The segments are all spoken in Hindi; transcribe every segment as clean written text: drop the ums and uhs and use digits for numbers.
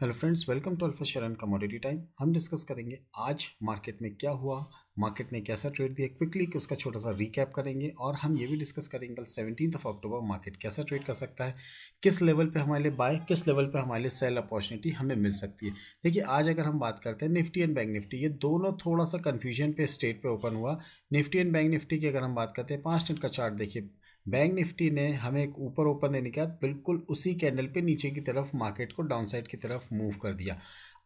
Hello friends, welcome to alpha share and commodity time. हम डिस्कस करेंगे आज मार्केट में क्या हुआ, मार्केट ने कैसा ट्रेड दिया, क्विकली उसका छोटा सा रिकैप करेंगे और हम ये भी डिस्कस करेंगे कल 17 अक्टूबर मार्केट कैसा ट्रेड कर सकता है, किस लेवल पे हमारे लिए बाय, किस लेवल पे हमारे लिए सेल अपॉर्चुनिटी हमें मिल सकती है। देखिए, आज अगर हम बात करते हैं निफ्टी एंड बैंक निफ्टी, ये दोनों थोड़ा सा कन्फ्यूजन पे स्टेट पे ओपन हुआ। निफ्टी एंड बैंक निफ्टी की अगर हम बात करते हैं 5 मिनट का चार्ट देखिए, बैंक निफ्टी ने हमें एक ऊपर ओपन देने के बाद बिल्कुल उसी कैंडल पे नीचे की तरफ मार्केट को डाउन साइड की तरफ मूव कर दिया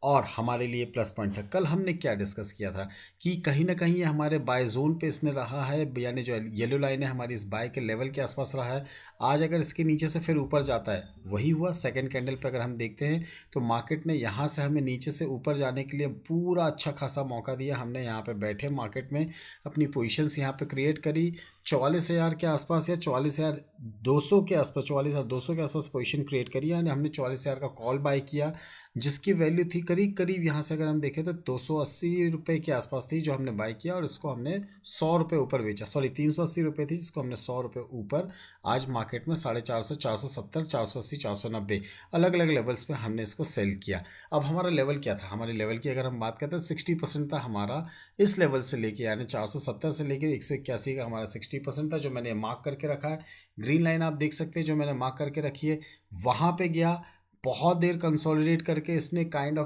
और हमारे लिए प्लस पॉइंट था। कल हमने क्या डिस्कस किया था कि कहीं ना कहीं ये हमारे बाय जोन पे इसने रहा है, यानी जो येलो लाइन है हमारी इस बाय के लेवल के आसपास रहा है। आज अगर इसके नीचे से फिर ऊपर जाता है, वही हुआ सेकंड कैंडल पे अगर हम देखते हैं तो मार्केट ने यहाँ से हमें नीचे से ऊपर जाने के लिए पूरा अच्छा खासा मौका दिया। हमने यहाँ पे बैठे मार्केट में अपनी पोजिशंस यहाँ पे क्रिएट करी 44,000 के आसपास या 44,200 के आसपास, 44,200 के आसपास पोजीशन क्रिएट करी, यानी हमने 44,000 का कॉल बाय किया जिसकी वैल्यू थी करीब करीब, यहाँ से अगर हम देखें तो 280 रुपये के आसपास थी जो हमने बाय किया और इसको हमने 100 रुपये ऊपर बेचा। सॉरी, 380 रुपये थी जिसको हमने 100 रुपये ऊपर आज मार्केट में 450, 470, 480, 490 अलग अलग लेवल्स पे हमने इसको सेल किया। अब हमारा लेवल क्या था? हमारे लेवल की अगर हम बात करते हैं 60% था हमारा इस लेवल से लेके, यानी 470 से लेके 181 का हमारा 60% था जो मैंने मार्क करके रखा है। ग्रीन लाइन आप देख सकते हैं जो मैंने मार्क करके रखी है, वहाँ पे गया, बहुत देर कंसोलिडेट करके इसने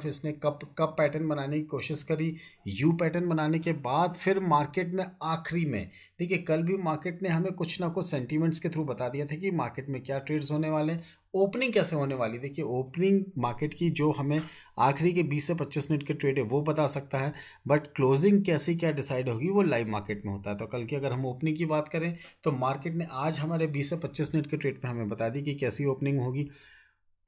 इसने कप पैटर्न बनाने की कोशिश करी। यू पैटर्न बनाने के बाद फिर मार्केट ने आखिरी में, देखिए कल भी मार्केट ने हमें कुछ ना कुछ सेंटीमेंट्स के थ्रू बता दिया था कि मार्केट में क्या ट्रेड्स होने वाले, ओपनिंग कैसे होने वाली। देखिए, ओपनिंग मार्केट की जो हमें आखिरी के 20 से 25 मिनट के ट्रेड है वो बता सकता है, बट क्लोजिंग कैसी क्या डिसाइड होगी वो लाइव मार्केट में होता है। तो कल की अगर हम ओपनिंग की बात करें तो मार्केट ने आज हमारे 20 से 25 मिनट के ट्रेड पे हमें बता दी कि कैसी ओपनिंग होगी।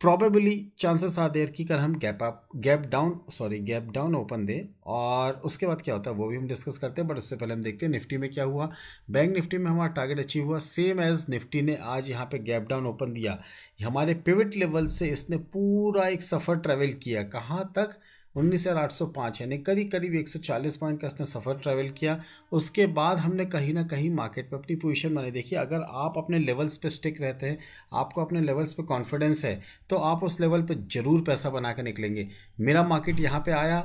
प्रॉबेबली चांसेस आर देयर कि कर हम गैप डाउन ओपन दें और उसके बाद क्या होता है वो भी हम डिस्कस करते हैं। बट उससे पहले हम देखते हैं निफ्टी में क्या हुआ। बैंक निफ्टी में हमारा टारगेट अचीव हुआ, सेम एज निफ्टी ने आज यहाँ पे गैप डाउन ओपन दिया। हमारे पिवट लेवल से इसने पूरा एक सफ़र ट्रेवल किया, कहाँ तक? 19,805, यानी करीब करीब 140 पॉइंट का इसने सफ़र ट्रैवल किया। उसके बाद हमने कहीं ना कहीं मार्केट पे अपनी पोजीशन बनाई। देखिए, अगर आप अपने लेवल्स पे स्टिक रहते हैं, आपको अपने लेवल्स पे कॉन्फिडेंस है, तो आप उस लेवल पे ज़रूर पैसा बना कर निकलेंगे। मेरा मार्केट यहाँ पे आया,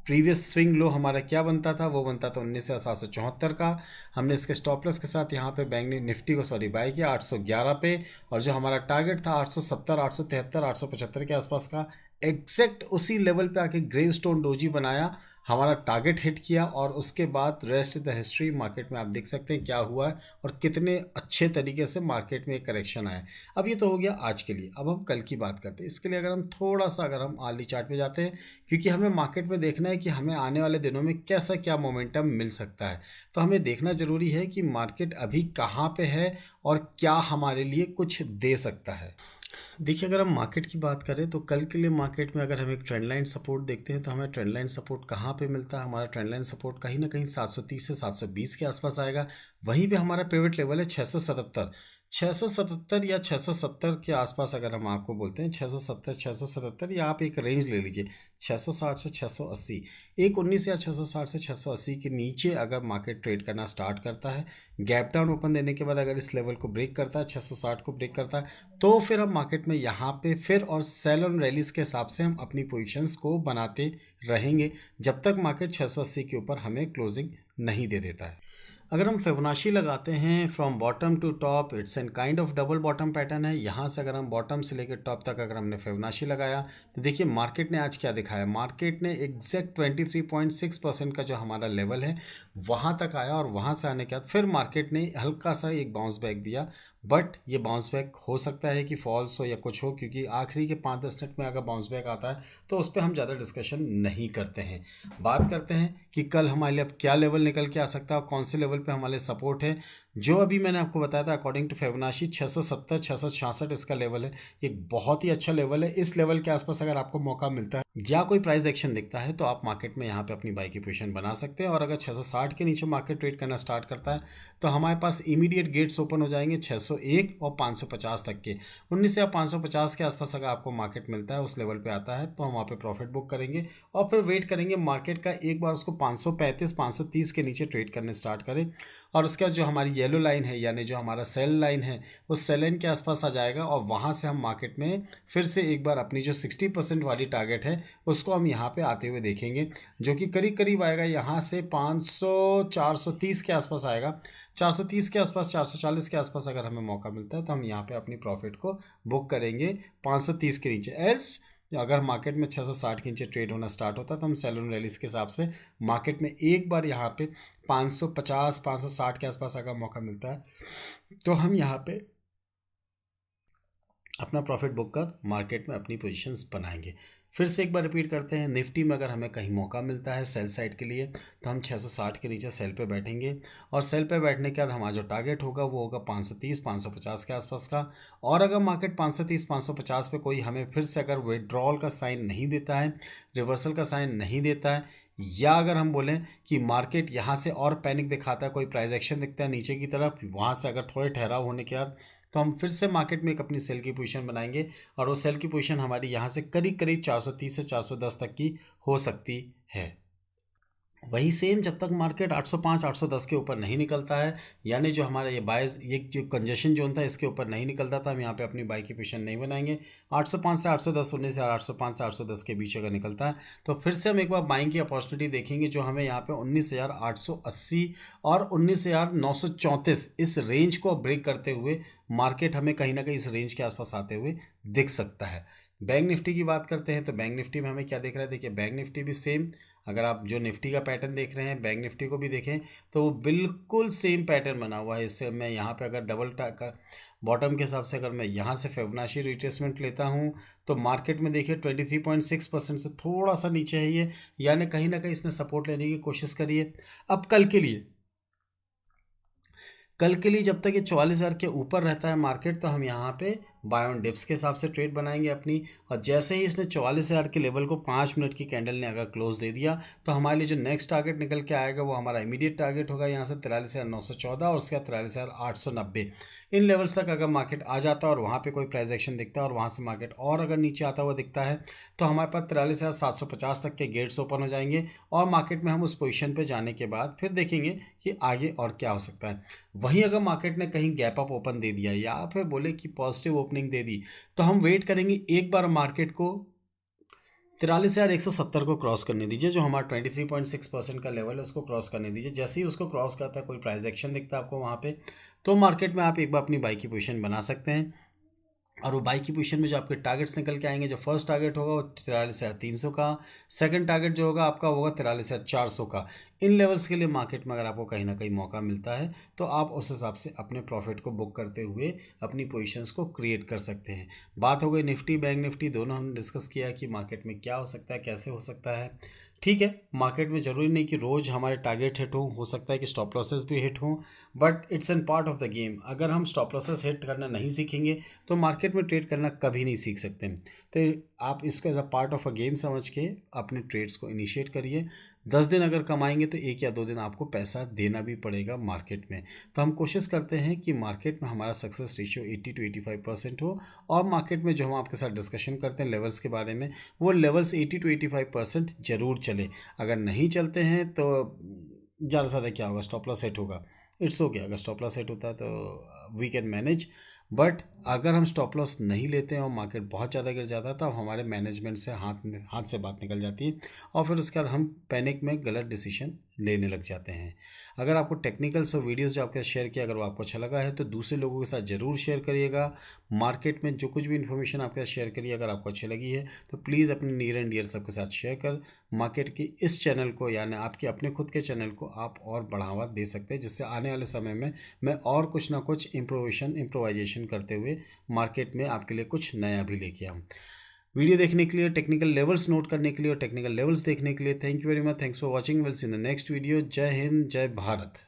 प्रीवियस स्विंग लो हमारा क्या बनता था? वो बनता था 19,774 का। हमने इसके स्टॉप लॉस के साथ यहाँ पे बैंक ने निफ्टी को बाय किया 811 पे, और जो हमारा टारगेट था 870, 873, 875 के आसपास का, एग्जैक्ट उसी लेवल पे आके ग्रेव स्टोन डोजी बनाया, हमारा टारगेट हिट किया। और उसके बाद रेस्ट द हिस्ट्री। मार्केट में आप देख सकते हैं क्या हुआ है और कितने अच्छे तरीके से मार्केट में एक करेक्शन आया। अब ये तो हो गया आज के लिए। अब हम कल की बात करते हैं। इसके लिए अगर हम आर्ली चार्ट पे जाते हैं, क्योंकि हमें मार्केट में देखना है कि हमें आने वाले दिनों में कैसा क्या मोमेंटम मिल सकता है। तो हमें देखना ज़रूरी है कि मार्केट अभी कहाँ पे है और क्या हमारे लिए कुछ दे सकता है। देखिए, अगर हम मार्केट की बात करें तो कल के लिए मार्केट में अगर हम एक ट्रेंड लाइन सपोर्ट देखते हैं तो हमें ट्रेंड लाइन सपोर्ट कहाँ पे मिलता है? हमारा ट्रेंड लाइन सपोर्ट कहीं ना कहीं 730 से 720 के आसपास आएगा। वहीं पे हमारा पिवट लेवल है 677, 677 या 670 के आसपास। अगर हम आपको बोलते हैं 670, 677, या आप एक रेंज ले लीजिए 660 से 680, एक 19 या 660 से 680 के नीचे अगर मार्केट ट्रेड करना स्टार्ट करता है, गैप डाउन ओपन देने के बाद अगर इस लेवल को ब्रेक करता है, 660 को ब्रेक करता है, तो फिर हम मार्केट में यहाँ पे फिर और सेल ऑन रैलीज के हिसाब से हम अपनी पोजीशंस को बनाते रहेंगे जब तक मार्केट 680 के ऊपर हमें क्लोजिंग नहीं दे देता है। अगर हम फिबोनाची लगाते हैं from bottom to top, it's an kind of double bottom pattern है। यहाँ से अगर हम बॉटम से लेकर टॉप तक अगर हमने फिबोनाची लगाया तो देखिए मार्केट ने आज क्या दिखाया। मार्केट ने एग्जैक्ट 23.6% का जो हमारा लेवल है वहाँ तक आया, और वहाँ से आने के बाद फिर मार्केट ने हल्का सा एक बाउंस बैक दिया। बट ये बाउंस बैक हो सकता है कि फॉल्स हो या कुछ हो, क्योंकि आखिरी के 5-10 मिनट में अगर बाउंस बैक आता है तो उस पर हम ज़्यादा डिस्कशन नहीं करते हैं। बात करते हैं कि कल हमारे लिए अब क्या लेवल निकल के आ सकता है और कौन से लेवल पे हमारे सपोर्ट है। जो अभी मैंने आपको बताया था अकॉर्डिंग टू फिबोनाची 670, 666 इसका लेवल है। एक बहुत ही अच्छा लेवल है। इस लेवल के आसपास अगर आपको मौका मिलता है या कोई प्राइस एक्शन दिखता है तो आप मार्केट में यहाँ पे अपनी बाई की पोजीशन बना सकते हैं। और अगर 660 के नीचे मार्केट ट्रेड करना स्टार्ट करता है तो हमारे पास इमीडिएट गेट्स ओपन हो जाएंगे 601 और 550 तक के। 19 या 550 के आसपास अगर आपको मार्केट मिलता है, उस लेवल पे आता है, तो हम वहाँ पे प्रॉफिट बुक करेंगे और फिर वेट करेंगे मार्केट का एक बार उसको 535 530 के नीचे ट्रेड करने स्टार्ट करें। और उसके बाद जो हमारी येलो लाइन है यानी जो हमारा सेल लाइन है, उस सेल लाइन के आसपास आ जाएगा और वहाँ से हम मार्केट में फिर से एक बार अपनी जो 60% वाली टारगेट है उसको हम यहाँ पे आते हुए देखेंगे, जो कि करीब करीब आएगा यहाँ से 500 430 के आसपास आएगा। 430 के आसपास, 440 के आसपास अगर हमें मौका मिलता है तो हम यहाँ पे अपनी प्रॉफिट को बुक करेंगे 530 के नीचे। एल्स अगर मार्केट में 660 के नीचे ट्रेड होना स्टार्ट होता है तो हम सेल रैलीज के हिसाब से मार्केट में एक बार यहाँ पे 550 560 के आसपास अगर मौका मिलता है तो हम यहाँ पे अपना प्रॉफिट बुक कर मार्केट में अपनी पोजीशंस बनाएंगे। फिर से एक बार रिपीट करते हैं, निफ्टी में अगर हमें कहीं मौका मिलता है सेल साइड के लिए तो हम 660 के नीचे सेल पे बैठेंगे और सेल पे बैठने के बाद हमारा जो टारगेट होगा वो होगा 530 550 के आसपास का। और अगर मार्केट 530 550 पे कोई हमें फिर से अगर विड्रॉल का साइन नहीं देता है, रिवर्सल का साइन नहीं देता है, या अगर हम बोलें कि मार्केट यहाँ से और पैनिक दिखाता है, कोई प्राइस एक्शन दिखता है नीचे की तरफ, वहाँ से अगर थोड़े ठहराव होने के बाद तो हम फिर से मार्केट में एक अपनी सेल की पोजीशन बनाएंगे और वो सेल की पोजीशन हमारी यहाँ से करीब करीब 430 से 410 तक की हो सकती है। वही सेम जब तक मार्केट 805 810 के ऊपर नहीं निकलता है, यानी जो हमारा ये बायस ये जो कंजेशन जोन था इसके ऊपर नहीं निकलता था, हम यहाँ पे अपनी बाई की पोजीशन नहीं बनाएंगे। 805 से 810, 19 से 805 से 810 के बीच अगर निकलता है तो फिर से हम एक बार बाइंग की अपॉर्चुनिटी देखेंगे, जो हमें यहाँ पे 19,880 और 19,934 इस रेंज को ब्रेक करते हुए मार्केट हमें कहीं ना कहीं इस रेंज के आसपास आते हुए दिख सकता है। बैंक निफ्टी की बात करते हैं तो बैंक निफ्टी में हमें क्या देख रहा है, देखिए बैंक निफ्टी भी सेम, अगर आप जो निफ्टी का पैटर्न देख रहे हैं बैंक निफ्टी को भी देखें तो वो बिल्कुल सेम पैटर्न बना हुआ है। इससे मैं यहाँ पे अगर डबल का बॉटम के हिसाब से अगर मैं यहाँ से फिबोनाची रिट्रेसमेंट लेता हूँ तो मार्केट में देखिए 23.6% से थोड़ा सा नीचे है ये, यानी कहीं ना कहीं इसने सपोर्ट लेने की कोशिश करी है। अब कल के लिए जब तक ये 44,000 के ऊपर रहता है मार्केट तो हम यहाँ पे बाय ऑन डिप्स के हिसाब से ट्रेड बनाएंगे अपनी। और जैसे ही इसने 44,000 के लेवल को 5 मिनट की कैंडल ने अगर क्लोज दे दिया तो हमारे लिए जो नेक्स्ट टारगेट निकल के आएगा वो हमारा इमीडिएट टारगेट होगा यहाँ से 43,914 और उसके बाद 43,890। इन लेवल्स तक अगर मार्केट आ जाता है और वहाँ पे कोई प्राइस एक्शन दिखता है और वहाँ से मार्केट और अगर नीचे आता हुआ दिखता है तो हमारे पास 43,750 तक के गेट्स ओपन हो जाएंगे और मार्केट में हम उस पोजीशन पे जाने के बाद फिर देखेंगे कि आगे और क्या हो सकता है। वहीं अगर मार्केट ने कहीं गैप अप ओपन दे दिया या फिर बोले कि पॉजिटिव ओपनिंग दे दी तो हम वेट करेंगे एक बार मार्केट को 43,170 को क्रॉस करने दीजिए, जो हमारा 23.6% का लेवल है उसको क्रॉस करने दीजिए। जैसे ही उसको क्रॉस करता है कोई प्राइस एक्शन दिखता है आपको वहाँ पे तो मार्केट में आप एक बार अपनी बाई की पोजीशन बना सकते हैं। और वो बाई की पोजीशन में जो आपके टारगेट्स निकल के आएंगे, जो फर्स्ट टारगेट होगा वो 43,300 का, सेकंड टारगेट जो होगा आपका होगा 43,400 का। इन लेवल्स के लिए मार्केट में अगर आपको कहीं ना कहीं मौका मिलता है तो आप उस हिसाब से अपने प्रॉफिट को बुक करते हुए अपनी पोजीशंस को क्रिएट कर सकते हैं। बात हो गई निफ्टी बैंक निफ्टी दोनों हमने डिस्कस किया है कि मार्केट में क्या हो सकता है, कैसे हो सकता है। ठीक है, मार्केट में ज़रूरी नहीं कि रोज़ हमारे टारगेट हिट हो सकता है कि स्टॉप लॉसेस भी हिट हों, but it's an part of the game. अगर हम स्टॉप लॉसेस हिट करना नहीं सीखेंगे तो मार्केट में ट्रेड करना कभी नहीं सीख सकते। तो आप इसको as a part of a game समझ के अपने ट्रेड्स को इनिशिएट करिए। 10 दिन अगर कमाएंगे तो 1 या 2 दिन आपको पैसा देना भी पड़ेगा मार्केट में। तो हम कोशिश करते हैं कि मार्केट में हमारा सक्सेस रेशियो 80 to 85% हो और मार्केट में जो हम आपके साथ डिस्कशन करते हैं लेवल्स के बारे में वो लेवल्स 80 to 85% ज़रूर चले। अगर नहीं चलते हैं तो ज़्यादा से ज़्यादा क्या होगा, स्टॉप लॉस सेट होगा, इट्स ओके। अगर स्टॉप लॉस सेट होता है तो वी कैन मैनेज, बट अगर हम स्टॉप लॉस नहीं लेते हैं और मार्केट बहुत ज़्यादा गिर जाता है तो हमारे मैनेजमेंट से हाथ से बात निकल जाती है और फिर उसके बाद हम पैनिक में गलत डिसीजन लेने लग जाते हैं। अगर आपको टेक्निकल्स और वीडियोस जो आपके शेयर किया अगर वो आपको अच्छा लगा है तो दूसरे लोगों के साथ ज़रूर शेयर करिएगा। मार्केट में जो कुछ भी इन्फॉर्मेशन आपके साथ शेयर करिए अगर आपको अच्छी लगी है तो प्लीज़ अपने नियर एंड डियर सबके साथ शेयर कर मार्केट की इस चैनल को यानी आपके अपने खुद के चैनल को आप और बढ़ावा दे सकते हैं, जिससे आने वाले समय में मैं और कुछ ना कुछ इम्प्रोवाइजेशन करते हुए मार्केट में आपके लिए कुछ नया भी लेके आऊँ। वीडियो देखने के लिए, टेक्निकल लेवल्स नोट करने के लिए और टेक्निकल लेवल्स देखने के लिए thank you very much. Thanks for watching. Will see in the next video. जय हिंद, जय भारत।